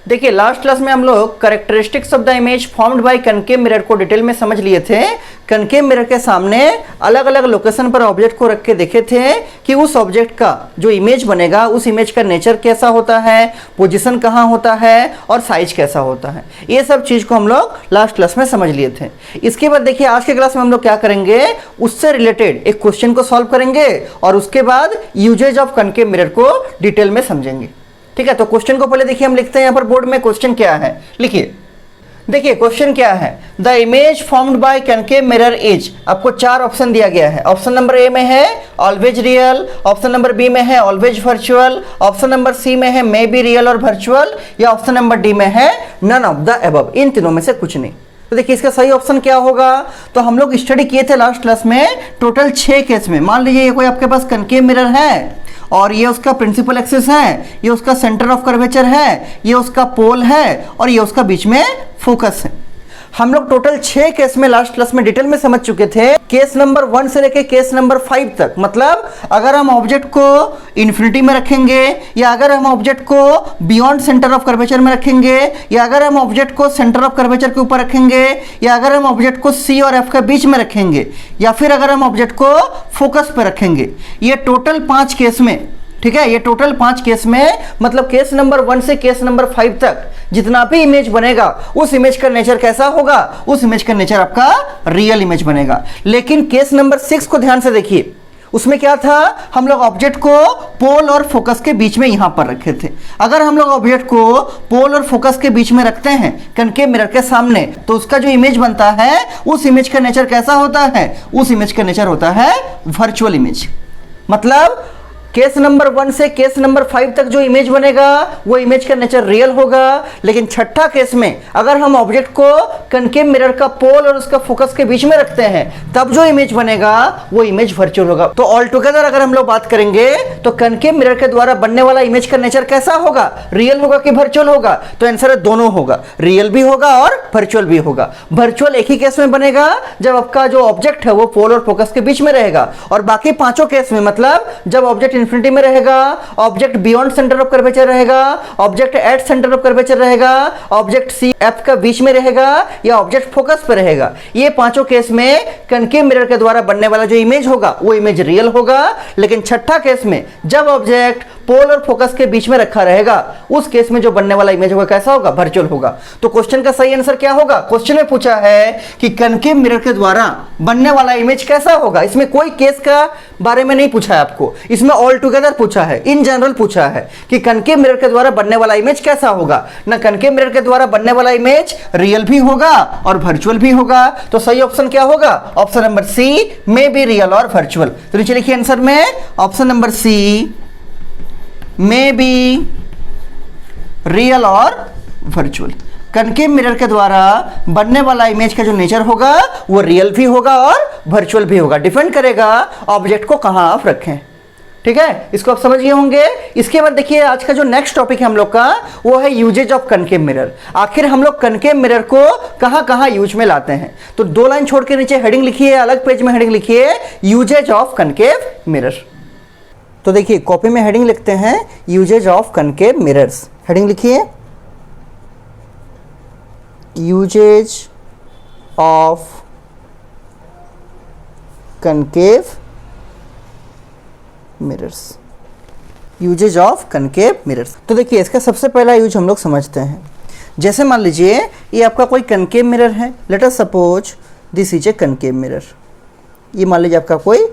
देखिए last class में हम लोग characteristics of the image formed by concave mirror को डिटेल में समझ लिए थे। कनकेव मिरर के सामने अलग अलग लोकेशन पर ऑब्जेक्ट को रख के देखे थे कि उस ऑब्जेक्ट का जो इमेज बनेगा उस इमेज का नेचर कैसा होता है, पोजीशन कहाँ होता है और साइज कैसा होता है। ये सब चीज़ को हम लोग लास्ट क्लास में समझ लिए थे। इसके बाद देखिए आज के क्लास में हम लोग क्या करेंगे, उससे रिलेटेड एक क्वेश्चन को सॉल्व करेंगे और उसके बाद यूजेज ऑफ कनकेव मिरर को डिटेल में समझेंगे। ठीक है, तो क्वेश्चन को पहले देखिए हम लिखते हैं यहाँ पर बोर्ड में। क्वेश्चन क्या है लिखिए। देखिए क्वेश्चन क्या है, the image formed by concave mirror is, आपको 4 ऑप्शन दिया गया है। ऑप्शन नंबर ए में है always real, option number B में है always virtual, option number C में है मे बी रियल और वर्चुअल, या ऑप्शन नंबर डी में है नन ऑफ द अबव। इन तीनों में से कुछ नहीं। तो देखिए इसका सही ऑप्शन क्या होगा। तो हम लोग स्टडी किए थे लास्ट क्लास में टोटल 6 केस में। मान लीजिए ये कोई आपके पास कनकेव मिरर है और ये उसका प्रिंसिपल एक्सिस है, ये उसका सेंटर ऑफ कर्वेचर है, ये उसका पोल है और ये उसका बीच में फोकस है। हम लोग टोटल 6 केस में लास्ट क्लास में डिटेल में समझ चुके थे। केस नंबर 1 से लेके केस नंबर 5 तक, मतलब अगर हम ऑब्जेक्ट को इन्फिनिटी में रखेंगे या अगर हम ऑब्जेक्ट को बियॉन्ड सेंटर ऑफ कर्वेचर में रखेंगे या अगर हम ऑब्जेक्ट को सेंटर ऑफ कर्वेचर के ऊपर रखेंगे या अगर हम ऑब्जेक्ट को सी और एफ के बीच में रखेंगे या फिर अगर हम ऑब्जेक्ट को फोकस पे रखेंगे, ये टोटल 5 केस में, ठीक है, ये टोटल 5 केस में, मतलब केस नंबर 1 से केस नंबर 5 तक जितना भी इमेज बनेगा उस इमेज का नेचर कैसा होगा, उस इमेज का नेचर आपका रियल इमेज बनेगा। लेकिन केस नंबर 6 को ध्यान से देखिए, उसमें क्या था, हम लोग ऑब्जेक्ट को पोल और फोकस के बीच में यहां पर रखे थे। अगर हम लोग ऑब्जेक्ट को पोल और फोकस के बीच में रखते हैं कनकेव मिरर के सामने, तो उसका जो इमेज बनता है उस इमेज का नेचर कैसा होता है, उस इमेज का नेचर होता है वर्चुअल इमेज। मतलब केस नंबर 1 से केस नंबर 5 तक जो इमेज बनेगा वो इमेज का नेचर रियल होगा। लेकिन छठा केस में अगर हम ऑब्जेक्ट को कनकेव मिरर का पोल और उसका फोकस के बीच में रखते हैं तब जो इमेज बनेगा वो इमेज वर्चुअल होगा। तो ऑल टुगेदर अगर हम लोग बात करेंगे तो कनकेव मिरर के द्वारा बनने वाला इमेज का नेचर कैसा होगा, रियल होगा कि वर्चुअल होगा। तो आंसर है दोनों होगा, रियल भी होगा और वर्चुअल भी होगा। वर्चुअल एक ही केस में बनेगा जब आपका जो ऑब्जेक्ट है वो पोल और फोकस के बीच में रहेगा, और बाकी पांचों केस में, मतलब जब ऑब्जेक्ट इन्फिनिटी में रहेगा, object beyond centre of curvature रहेगा, object at centre of curvature रहेगा, ऑब्जेक्ट सी एफ का बीच में रहेगा या ऑब्जेक्ट फोकस पर रहेगा, ये पांचों केस में कनकेव मिरर के द्वारा बनने वाला जो इमेज होगा वो इमेज रियल होगा। लेकिन छठा केस में जब ऑब्जेक्ट पोल और फोकस के बीच में रखा रहेगा उस केस में जो बनने वाला इमेज होगा कैसा होगा, वर्चुअल होगा। तो क्वेश्चन का सही आंसर क्या होगा, क्वेश्चन में पूछा है कि कनकेव मिरर के द्वारा बनने वाला इमेज कैसा होगा। इसमें कोई केस का बारे में नहीं पूछा है आपको, इसमें ऑल टुगेदर पूछा है, इन जनरल पूछा है कि कनकेव मिरर के द्वारा बनने वाला इमेज कैसा होगा। ना कनकेव मिरर के द्वारा बनने वाला इमेज रियल भी होगा और वर्चुअल भी होगा। तो सही ऑप्शन क्या होगा, option number C, may be real और वर्चुअल। तो नीचे लिखिए आंसर में option number C, may be real और वर्चुअल। कनकेव मिरर के द्वारा बनने वाला इमेज का जो नेचर होगा वो रियल भी होगा और वर्चुअल भी होगा, डिपेंड करेगा ऑब्जेक्ट को कहां आप रखें। ठीक है, इसको आप समझ गए होंगे। इसके बाद देखिए आज का जो नेक्स्ट टॉपिक है हम लोग का वो है यूजेज ऑफ कनकेव मिरर। आखिर हम लोग कनकेव मिरर को कहां कहां यूज में लाते हैं। तो 2 लाइन छोड़ के नीचे हेडिंग लिखिए, अलग पेज में हेडिंग लिखिए यूजेज ऑफ कनकेव मिरर। तो देखिए कॉपी में हेडिंग लिखते हैं uses of concave mirrors. Heading लिखिए uses of concave mirrors, uses of concave mirrors. तो देखिए इसका सबसे पहला यूज हम लोग समझते हैं। जैसे मान लीजिए ये आपका कोई कनकेव मिरर है, let us suppose this is a concave mirror. ये मान लीजिए आपका कोई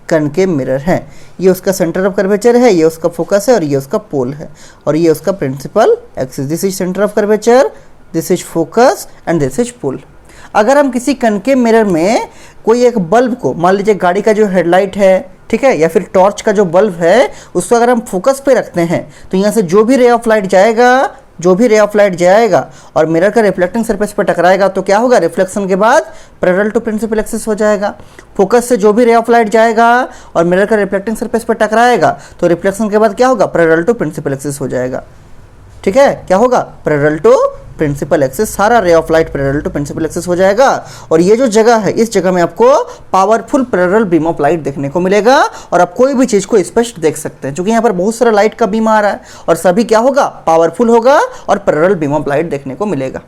कनकेव मिरर है, ये उसका सेंटर ऑफ कर्वेचर है, ये उसका फोकस है और ये उसका पोल है और ये उसका principal axis. This is centre of curvature, this is focus and this is pole. अगर हम किसी कनकेव मिरर में कोई एक बल्ब को, मान लीजिए गाड़ी का जो हेडलाइट है, ठीक है, या फिर टॉर्च का जो बल्ब है, उसको अगर हम फोकस पे रखते हैं तो यहाँ से जो भी रे ऑफ लाइट जाएगा और मिरर का रिफ्लेक्टिंग सरफेस पर टकराएगा तो क्या होगा, रिफ्लेक्शन के बाद पैरेलल टू प्रिंसिपल एक्सिस हो जाएगा। फोकस से जो भी रे ऑफ लाइट जाएगा और मिरर का रिफ्लेक्टिंग सरफेस पर टकराएगा तो रिफ्लेक्शन के बाद क्या होगा, पैरेलल टू प्रिंसिपल एक्सिस हो जाएगा। ठीक है, क्या होगा, पैरेलल टू प्रिंसिपल एक्सिस, सारा ray of light parallel to principal axis हो जाएगा। और ये जो जगह है, इस जगह में आपको powerful parallel beam of light देखने को मिलेगा और आप कोई भी चीज़ को स्पष्ट देख सकते हैं, क्योंकि यहाँ पर बहुत सारा लाइट का बीम आ रहा है और सभी क्या होगा, पावरफुल होगा और पैरेलल बीम ऑफ लाइट देखने को मिलेगा।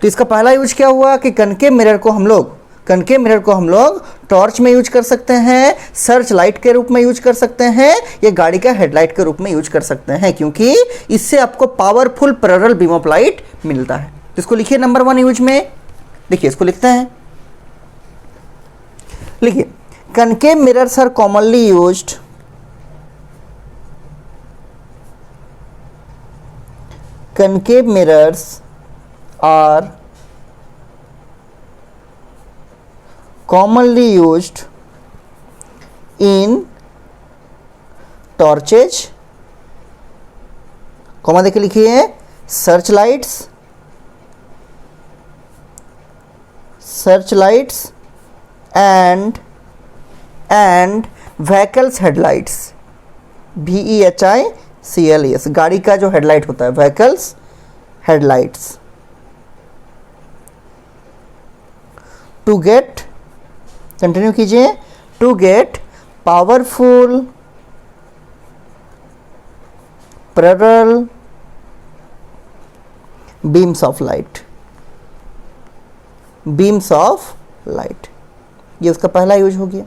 तो इसका पहला यूज क्या हुआ कि कनकेव मिरर को हम लोग टॉर्च में यूज कर सकते हैं, सर्च लाइट के रूप में यूज कर सकते हैं, या गाड़ी का हेडलाइट के रूप में यूज कर सकते हैं, क्योंकि इससे आपको powerful parallel beam of light मिलता है। तो इसको लिखिए नंबर 1 यूज में, देखिए इसको लिखते हैं, लिखिए concave mirrors are commonly used concave mirrors are commonly used in torches, comma देके लिखिए, search lights and vehicles headlights, VEHICLES, गाड़ी का जो हेडलाइट होता है, vehicles headlights, to get, continue कीजिए, to get powerful parallel beams of light, ये उसका पहला यूज हो गया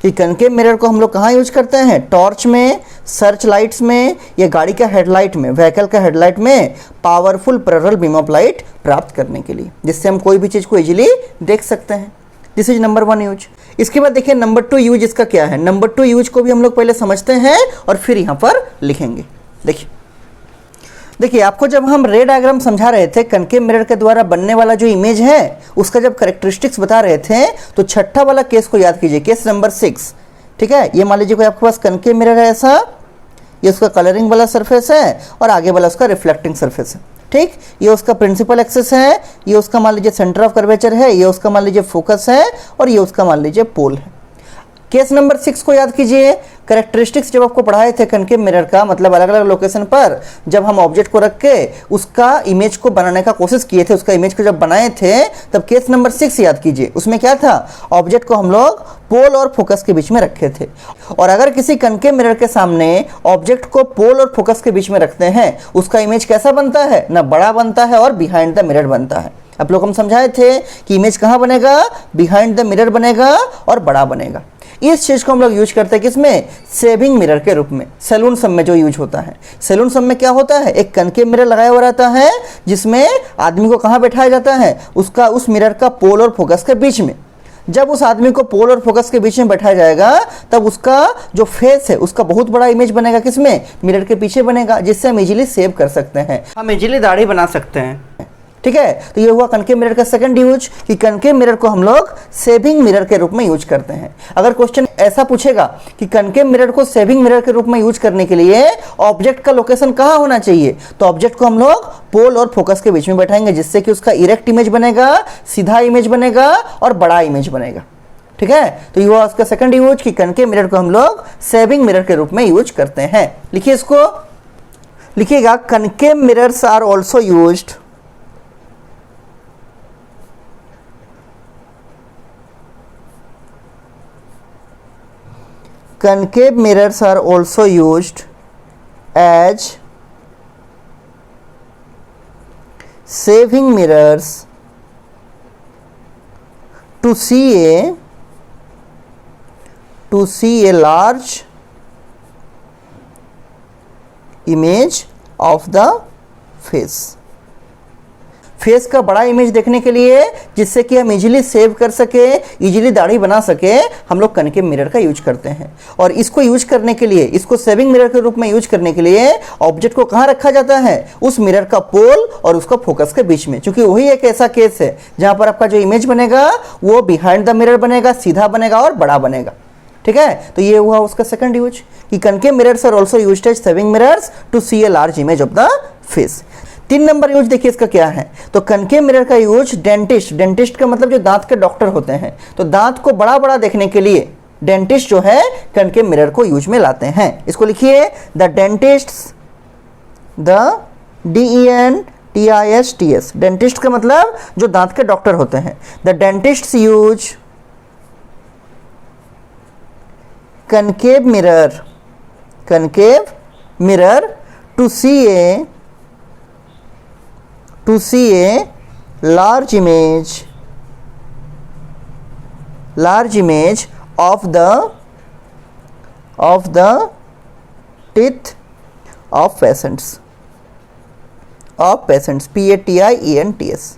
कि कनकेव मिरर को हम लोग कहाँ यूज करते हैं, टॉर्च में, सर्च लाइट्स में, या गाड़ी का हेडलाइट में, व्हीकल का हेडलाइट में powerful parallel beam of light प्राप्त करने के लिए, जिससे हम कोई भी चीज़ को इजीली देख सकते हैं। This is number 1 use. इसके बाद देखिए नंबर 2 यूज इसका क्या है। नंबर 2 यूज को भी हम लोग पहले समझते हैं और फिर यहाँ पर लिखेंगे। देखिए आपको जब हम रे डायग्राम समझा रहे थे, कनकेव मिरर के द्वारा बनने वाला जो इमेज है उसका जब करेक्टरिस्टिक्स बता रहे थे, तो छठा वाला केस को याद कीजिए, केस नंबर 6। ठीक है, ये मान लीजिए कोई आपके पास कनकेव मिरर है ऐसा, ये उसका कलरिंग वाला सरफेस है और आगे वाला उसका रिफ्लेक्टिंग सरफेस है। ठीक, ये उसका प्रिंसिपल एक्सिस है, ये उसका मान लीजिए सेंटर ऑफ कर्वेचर है, ये उसका मान लीजिए फोकस है और ये उसका मान लीजिए पोल है। केस नंबर 6 को याद कीजिए, करेक्टरिस्टिक्स जब आपको पढ़ाए थे कनकेव मिरर का, मतलब अलग अलग लोकेशन पर जब हम ऑब्जेक्ट को रख के उसका इमेज को बनाने का कोशिश किए थे, उसका इमेज को जब बनाए थे, तब केस नंबर 6 याद कीजिए। उसमें क्या था, ऑब्जेक्ट को हम लोग पोल और फोकस के बीच में रखे थे। और अगर किसी कनकेव मिरर के सामने ऑब्जेक्ट को पोल और फोकस के बीच में रखते हैं, उसका इमेज कैसा बनता है, ना बड़ा बनता है और बिहाइंड द मिरर बनता है। आप लोग हम समझाए थे कि इमेज कहाँ बनेगा, बिहाइंड द मिरर बनेगा और बड़ा बनेगा। इस चीज को हम लोग यूज करते हैं किसमें, सेविंग मिरर के रूप में। सैलून सब में जो यूज होता है, सैलून सब में क्या होता है, एक कनकेव मिरर लगाया हुआ रहता है जिसमें आदमी को कहाँ बैठाया जाता है, उसका उस मिरर का पोल और फोकस के बीच में। जब उस आदमी को पोल और फोकस के बीच में बैठाया जाएगा, तब उसका जो फेस है उसका बहुत बड़ा इमेज बनेगा, किसमें, मिरर के पीछे बनेगा, जिससे हम इजीली सेव कर सकते हैं, हम इजीली दाढ़ी बना सकते हैं। ठीक है, तो ये हुआ कनकेव मिरर का सेकंड यूज कि कनकेव मिरर को हम लोग सेविंग मिरर के रूप में यूज करते हैं। अगर क्वेश्चन ऐसा पूछेगा कि कनकेव मिरर को सेविंग मिरर के रूप में यूज करने के लिए ऑब्जेक्ट का लोकेशन कहाँ होना चाहिए, तो ऑब्जेक्ट को हम लोग पोल और फोकस के बीच में बैठाएंगे, जिससे कि उसका इरेक्ट इमेज बनेगा, सीधा इमेज बनेगा और बड़ा इमेज बनेगा। ठीक है, तो ये हुआ उसका सेकंड यूज कि कनकेव मिरर को हम लोग सेविंग मिरर के रूप में यूज करते हैं। लिखिए इसको, लिखिएगा concave mirrors are also used concave mirrors are also used as saving mirrors to see a large image of the face। Face का बड़ा इमेज देखने के लिए, जिससे कि हम इजीली सेव कर सके, इजीली दाढ़ी बना सके, हम लोग कनकेव मिरर का यूज करते हैं। और इसको यूज करने के लिए, इसको सेविंग मिरर के रूप में यूज करने के लिए ऑब्जेक्ट को कहाँ रखा जाता है, उस मिरर का पोल और उसका फोकस के बीच में, क्योंकि वही एक ऐसा केस है जहाँ पर आपका जो इमेज बनेगा वो बिहाइंड द मिरर बनेगा, सीधा बनेगा और बड़ा बनेगा। ठीक है, तो ये हुआ उसका सेकंड यूज कि concave mirrors are also used as shaving mirrors to see a large image of the face. 3 number use देखिए इसका क्या है, तो कनकेव मिरर का यूज डेंटिस्ट का मतलब जो दांत के डॉक्टर होते हैं, तो दांत को बड़ा बड़ा देखने के लिए डेंटिस्ट जो है कनकेव मिरर को यूज में लाते हैं। इसको लिखिए, the dentists, the TISTS, dentist का मतलब जो दांत के डॉक्टर होते हैं। The dentists use concave mirror to see a large image of the teeth of patients, PATIENTS।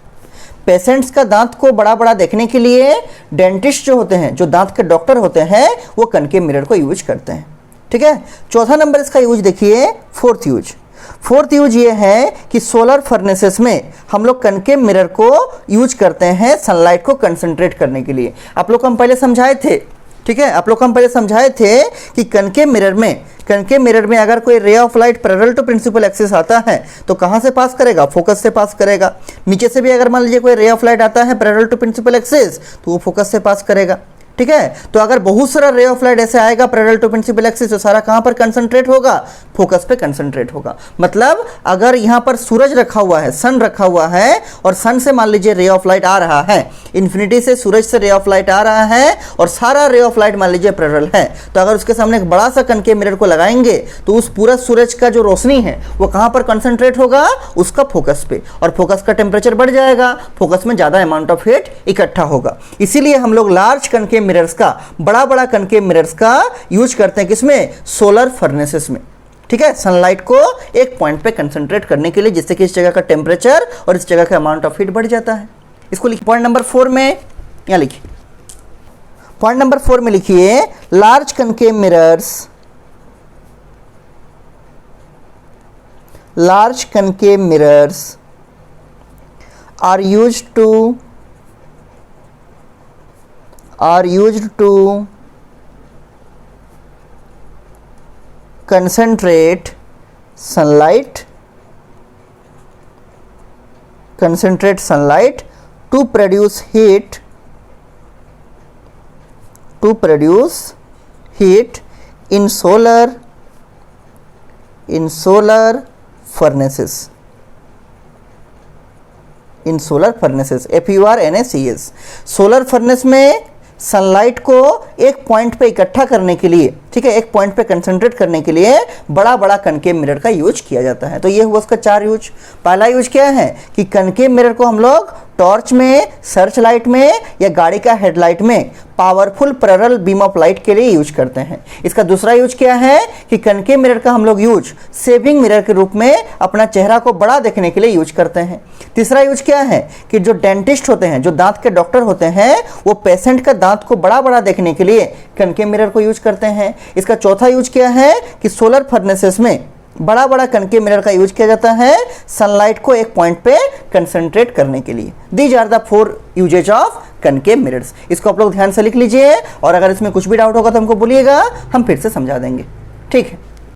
Patients का दांत को बड़ा बड़ा देखने के लिए डेंटिस्ट जो होते हैं, जो दांत के डॉक्टर होते हैं, वो कनकेव मिरर को यूज करते हैं। ठीक है, चौथा नंबर इसका यूज देखिए, फोर्थ यूज ये है कि सोलर फर्नेसेस में हम लोग कनकेव मिरर को यूज करते हैं सनलाइट को कंसंट्रेट करने के लिए। आप लोग को हम पहले समझाए थे, ठीक है, आप लोग को हम पहले समझाए थे कि कनकेव मिरर में अगर कोई ray of light parallel to principal axis आता है तो कहाँ से पास करेगा? फोकस से पास करेगा। नीचे से भी अगर मान लीजिए कोई रे ऑफ लाइट आता है पैरेलल टू प्रिंसिपल एक्सिस तो वो फोकस से पास करेगा। ठीक है, तो अगर बहुत सारा रे ऑफ लाइट ऐसे आएगा पैरेलल टू प्रिंसिपल एक्सिस तो सारा कहां पर कंसंट्रेट होगा? फोकस पे कंसंट्रेट होगा। मतलब अगर यहां पर सूरज रखा हुआ है, सन रखा हुआ है, और सन से मान लीजिए रे ऑफ लाइट आ रहा है, इन्फिनिटी से सूरज से रे ऑफ लाइट आ रहा है और सारा रे ऑफ लाइट मान लीजिए पैरेलल है, तो अगर उसके सामने एक बड़ा सा कनकेव मिरर को लगाएंगे तो उस पूरा सूरज का जो रोशनी है वो कहां पर कंसंट्रेट होगा? उसका फोकस पे, और फोकस का टेम्परेचर बढ़ जाएगा, फोकस में ज्यादा अमाउंट ऑफ हीट इकट्ठा होगा। इसीलिए हम लोग लार्ज कनकेव मिरर्स का, बड़ा बड़ा कनकेव मिरर्स का यूज करते हैं किसमें? सोलर फर्नेसेस में। ठीक है, सनलाइट को एक पॉइंट पे कंसंट्रेट करने के लिए, जिससे कि इस जगह का टेम्परेचर और इस जगह का अमाउंट ऑफ हीट बढ़ जाता है। इसको लिखिए पॉइंट नंबर 4 में, यहां लिखिए पॉइंट नंबर 4 में लिखिए, large concave mirrors are used to concentrate sunlight to produce heat in solar furnaces, FURNACES। Solar furnace में सनलाइट को एक पॉइंट पे इकट्ठा करने के लिए, ठीक है, एक पॉइंट पे कंसंट्रेट करने के लिए बड़ा बड़ा कनकेव मिरर का यूज किया जाता है। तो ये हुआ उसका 4 यूज। पहला यूज क्या है कि कनकेव मिरर को हम लोग टॉर्च में, सर्च लाइट में या गाड़ी का हेडलाइट में powerful parallel beam of light के लिए यूज करते हैं। इसका दूसरा यूज क्या है कि कनकेव मिरर का हम लोग यूज सेविंग मिरर के रूप में अपना चेहरा को बड़ा देखने के लिए यूज करते हैं। तीसरा यूज क्या है कि जो डेंटिस्ट होते हैं, जो दांत के डॉक्टर होते हैं, वो पेशेंट का दांत को बड़ा बड़ा देखने के लिए कनकेव मिरर को यूज करते हैं। इसका चौथा यूज क्या है कि सोलर फर्नेसेस में बड़ा बड़ा कनकेव मिरर का यूज किया जाता है सनलाइट को एक पॉइंट पे कंसंट्रेट करने के लिए। These are the 4 uses of concave mirrors. इसको आप लोग ध्यान से लिख लीजिए, और अगर इसमें कुछ भी डाउट होगा तो हमको बोलिएगा, हम फिर से समझा देंगे। ठीक है।